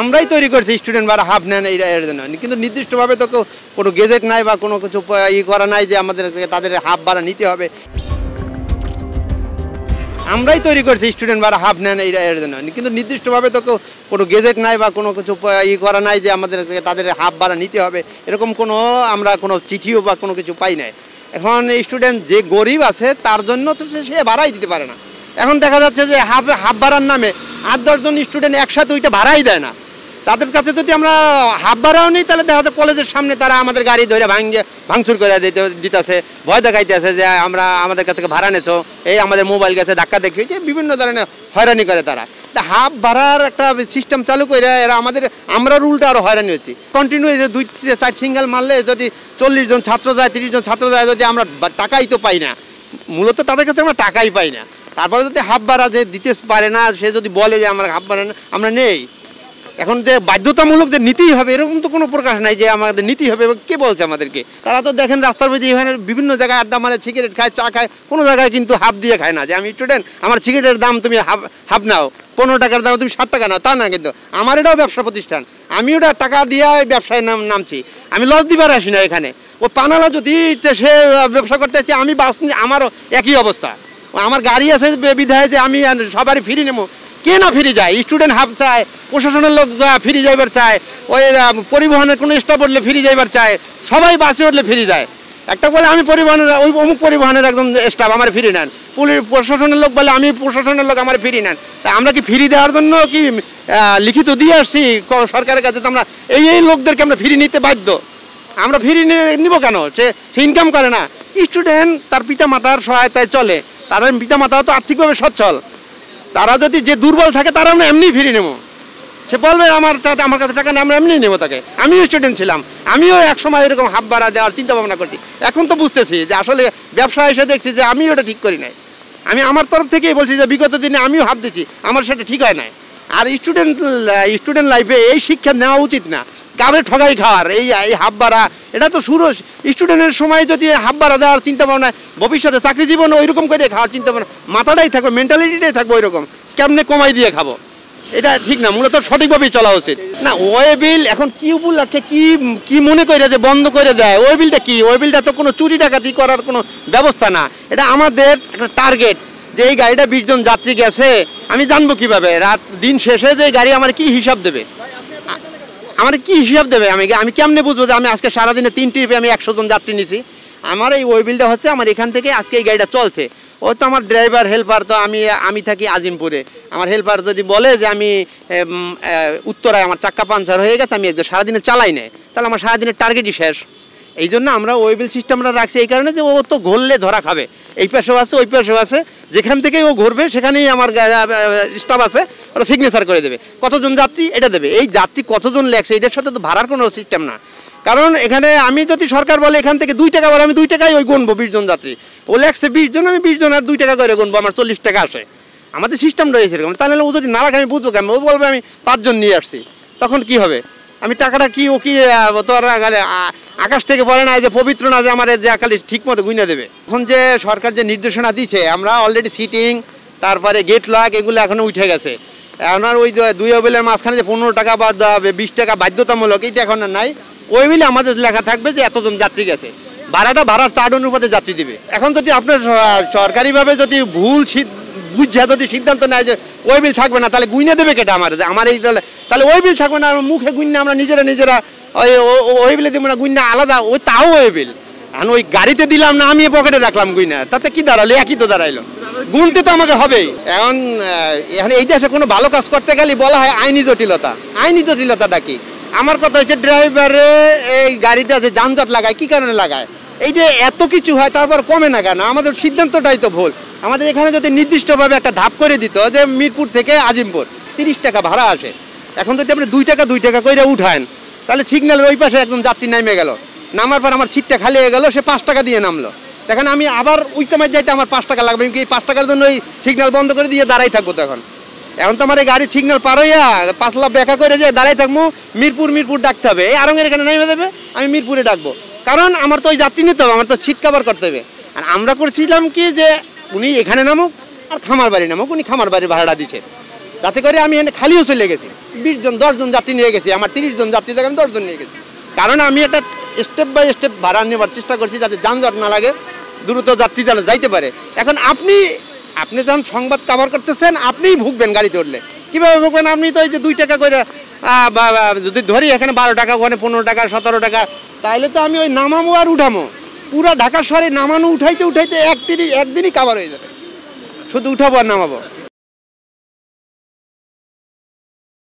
আমরাই তৈরি করছি স্টুডেন্ট বা হাফ নেন এর জন্য, কিন্তু নির্দিষ্টভাবে তো কোনো গেজেট নাই বা কোনো কিছু করা নাই যে আমাদের তাদের হাফ ভাড়া নিতে হবে। আমরাই তৈরি করছি স্টুডেন্ট বা হাফ নেন এর জন্য, কিন্তু নির্দিষ্টভাবে তো কোনো গেজেট নাই বা কোনো কিছু করা নাই যে আমাদের তাদের হাফ ভাড়া নিতে হবে, এরকম আমরা কোনো চিঠিও বা কোনো কিছু পাই নাই। এখন স্টুডেন্ট যে গরিব আছে তার জন্য তো সে ভাড়াই দিতে পারে না। এখন দেখা যাচ্ছে যে হাফ ভাড়ার নামে 8-10 জন স্টুডেন্ট একসাথে ওইটা ভাড়াই দেয় না। তাদের কাছে যদি আমরা হাফ ভাড়াও নিই তাহলে দেখা যাচ্ছে কলেজের সামনে তারা আমাদের গাড়ি ধরে ভাঙচুর করে দিতেছে, ভয় দেখাইতেছে যে আমাদের কাছ থেকে ভাড়া নেছো, এই আমাদের মোবাইল গেছে, ধাক্কা দেখিয়েছে, বিভিন্ন ধরনের হয়রানি করে তারা। হাফ ভাড়ার একটা সিস্টেম চালু করে এরা আমরা উল্টা আরও হয়রানি হচ্ছি। কন্টিনিউ যে 2-4 সিঙ্গেল মারলে যদি 40 জন ছাত্র যায়, 30 জন ছাত্র যায়, যদি আমরা টাকাই তো পাই না, মূলত তাদের কাছে আমরা টাকাই পাই না। তারপরে যদি হাফ ভাড়া যে দিতে পারে না, সে যদি বলে যে আমরা হাফ ভাড়া আমরা নেই, এখন যে বাধ্যতামূলক যে নিতেই হবে এরকম তো কোনো প্রকাশ নাই যে আমাদের নিতেই হবে। কে বলছে আমাদেরকে? তারা তো দেখেন রাস্তার মধ্যে এখানে বিভিন্ন জায়গায় আড্ডা মারে, সিগারেট খায়, চা খায়, কোনো জায়গায় কিন্তু হাফ দিয়ে খায় না যে আমি স্টুডেন্ট, আমার সিগারেটের দাম তুমি হাফ নাও, 15 টাকার দাম তুমি 7 টাকা নাও, তা না। কিন্তু আমার এটাও ব্যবসা প্রতিষ্ঠান, আমি ওটা টাকা দিয়ে ব্যবসায় নামছি, আমি লস দিবার আসি না। এখানে ও পানালা যদি সে ব্যবসা করতে চাই, আমি বাস আমারও একই অবস্থা। আমার গাড়ি আছে বিধায় যে আমি সবারই ফ্রি নেবো, কে না ফিরে যায়? স্টুডেন্ট হাফ চায়, প্রশাসনের লোক ফিরে যাইবার চায়, ওই পরিবহনের কোনো স্টাফ উঠলে ফিরে যাইবার চায়, সবাই বাসে উঠলে ফিরে যায়। একটা বলে আমি পরিবহনের ওই অমুক পরিবহনের একজন স্টাফ আমার ফিরে নেন, প্রশাসনের লোক বলে আমি প্রশাসনের লোক আমার ফিরে নেন। তা আমরা কি ফিরে দেওয়ার জন্য কি লিখিত দিয়ে আসছি সরকারের কাছে? তো আমরা এই লোকদেরকে আমরা ফিরে নিতে বাধ্য। আমরা ফিরে নিব কেন? সে ইনকাম করে না। স্টুডেন্ট তার পিতা মাতার সহায়তায় চলে, তার পিতা মাতাও তো আর্থিকভাবে সচ্ছল। তারা যদি যে দুর্বল থাকে তারা আমরা এমনি ফিরে নেবো। সে বলবে আমার কাছে টাকা নেই, আমরা এমনি নেবো তাকে। আমিও স্টুডেন্ট ছিলাম, আমিও একসময় এরকম হাফ ভাড়া দেওয়ার চিন্তা ভাবনা করছি। এখন তো বুঝতেছি যে আসলে ব্যবসা এসে দেখছি যে আমি ওটা ঠিক করি নাই। আমি আমার তরফ থেকেই বলছি যে বিগত দিনে আমিও হাফ দিচ্ছি, আমার সেটা ঠিক হয় নাই। আর স্টুডেন্ট লাইফে এই শিক্ষা নেওয়া উচিত না। গ্রামে ঠগাই খাওয়ার এই হাফ ভাড়া, এটা তো শুরু স্টুডেন্টের সময় যদি হাফ ভাড়া দেওয়ার চিন্তা ভাবনা, ভবিষ্যতে চাকরি জীবন ওইরকম করে খাওয়ার চিন্তা ভাবনা, মাথাটাই থাকবে, মেন্টালিটিটাই থাকবে ওইরকম, কেমনে কমাই দিয়ে খাবো, এটা ঠিক না। মূলত সঠিকভাবেই চলা উচিত না। ওই বিল এখন কি উপলক্ষে কি মনে করে যে বন্ধ করে দেয়? ওই বিলটা কি? ওই বিলটা তো কোনো চুরি ডাকাতি করার কোনো ব্যবস্থা না। এটা আমাদের একটা টার্গেট যে এই গাড়িটা 20 জন যাত্রী গেছে, আমি জানবো কিভাবে? দিন শেষে যে গাড়ি আমার কি হিসাব দেবে? আমার কি হিসাব দেবে? আমি কেমনে বুঝবো যে আমি আজকে সারাদিনে 3 ট্রিপে আমি 100 জন যাত্রী নিছি? আমার এই ওই বিলটা হচ্ছে আমার এখান থেকে আজকে এই গাড়িটা চলছে। ও তো আমার ড্রাইভার হেল্পার, তো আমি থাকি আজিমপুরে। আমার হেল্পার যদি বলে যে আমি উত্তরায় আমার চাক্কা পাঞ্চার হয়ে গেছে, আমি সারাদিনে চালাই নাই, তাহলে আমার সারাদিনের টার্গেটই শেষ। এই জন্য আমরা ওই বিল সিস্টেমটা রাখছি এই কারণে যে ও তো ঘুরলে ধরা খাবে। এই পাশেও আছে, ওই পাশেও আছে, যেখান থেকেই ও ঘুরবে সেখানেই আমার স্টাফ আছে, ওরা সিগনেচার করে দেবে কতজন যাত্রী এটা দেবে। এই যাত্রী কতজন লেখছে এটার সাথে তো ভাড়ার কোনো সিস্টেম না। কারণ এখানে আমি যদি সরকার বলে এখান থেকে 2 টাকা বলে, আমি 2 টাকায় ওই গুনবো 20 জন যাত্রী। ও লেখছে 20 জন, আমি 20 জন আর 2 টাকা করে গুনবো, আমার 40 টাকা আসে। আমাদের সিস্টেম রয়েছে এরকম। তাহলে ও যদি না রাখে আমি বুঝবো কেমন? ও বলবে আমি 5 জন নিয়ে আসছি, তখন কি হবে? আমি টাকাটা কি ও কি তোর আকাশ থেকে বলে না যে পবিত্র না যে আমার যে খালি ঠিক মতো গুইনা দেবে? এখন যে সরকার যে নির্দেশনা দিচ্ছে, আমরা অলরেডি সিটিং, তারপরে গেট লক, এগুলো এখনো উঠে গেছে। এখন আর ওই 2 ওয়েলের মাঝখানে যে 15 টাকা বা 20 টাকা বাধ্যতামূলক, এইটা এখন আর নাই। ওই মিলে আমাদের লেখা থাকবে যে এতজন যাত্রী গেছে, ভাড়ার 4 অনুপাতে যাত্রী দিবে। এখন যদি আপনার সরকারিভাবে যদি ভুল বুঝা যদি সিদ্ধান্ত নেয় যে ওই বিল থাকবে না, তাহলে গুইনা দেবে কেটা? আমার এই তাহলে ওই বিল থাকবে না, মুখে গুইনা আমরা নিজেরা ওই বিলে দেবো না, গুইনা আলাদা, ওই তাও ওই বিল। এখন ওই গাড়িতে দিলাম না, আমি পকেটে রাখলাম গুইনা, তাতে কি দাঁড়ালো? একই তো দাঁড়াইলো, গুনতে তো আমাকে হবেই। এখন এই দেশে কোনো ভালো কাজ করতে গেলে বলা হয় আইনি জটিলতা। আইনি জটিলতাটা কি? আমার কথা হচ্ছে ড্রাইভারে এই গাড়িটা যে যানজট লাগায়, কি কারণে লাগায়? এই যে এত কিছু হয় তারপর কমে না কেন? আমাদের সিদ্ধান্তটাই তো ভুল। আমাদের এখানে যদি নির্দিষ্টভাবে একটা ধাপ করে দিত যে মিরপুর থেকে আজিমপুর 30 টাকা ভাড়া আসে, এখন যদি আপনি 2 টাকা করে উঠান, তাহলে সিগন্যালের ওই পাশে একজন যাত্রী নেমে গেল, নামার পর আমার সিটটা খালি হয়ে গেল, সে 5 টাকা দিয়ে নামলো। দেখেন আমি আবার ওই সময় যাইতে আমার 5 টাকা লাগবে, এই 5 টাকার জন্য ওই সিগন্যাল বন্ধ করে দিয়ে দাঁড়াই থাকবো। তখন এখন তো আমার এই গাড়ির সিগন্যাল পার হইয়া 5 লাখ ব্যাখ্যা করে দিয়ে দাঁড়াই থাকবো, মিরপুর ডাকতে হবে। এই আরঙের এখানে নেমে দেবে, আমি মিরপুরে ডাকবো, কারণ আমার তো ওই যাত্রী নিতে হবে, আমার তো সিট কভার করতে হবে। আর আমরা করছিলাম কি যে উনি এখানে নামুক আর খামার বাড়ি নামুক, উনি খামার বাড়ির ভাড়াটা দিচ্ছে। যাতে করে আমি এখানে খালিও চলে গেছি, 20 জন 10 জন যাত্রী নিয়ে গেছি, আমার 30 জন যাত্রী জায়গায় আমি 10 জন নিয়ে গেছি। কারণ আমি একটা স্টেপ বাই স্টেপ ভাড়া নেওয়ার চেষ্টা করছি যাতে যানজট না লাগে, দ্রুত যাত্রী যেন যাইতে পারে। এখন আপনি যখন সংবাদ কভার করতেছেন আপনিই ভুগবেন গাড়িতে উঠলে। কীভাবে ভুগবেন? আপনি তো এই যে 2 টাকা করে যদি ধরি এখানে 12 টাকা, ওখানে 15 টাকা 17 টাকা, তাহলে তো আমি ওই নামামো আর উঠামো, পুরা ঢাকা শহরে নামানো উঠাইতে একদিনই কভার হয়ে যাবে, শুধু উঠাবো আর নামাবো।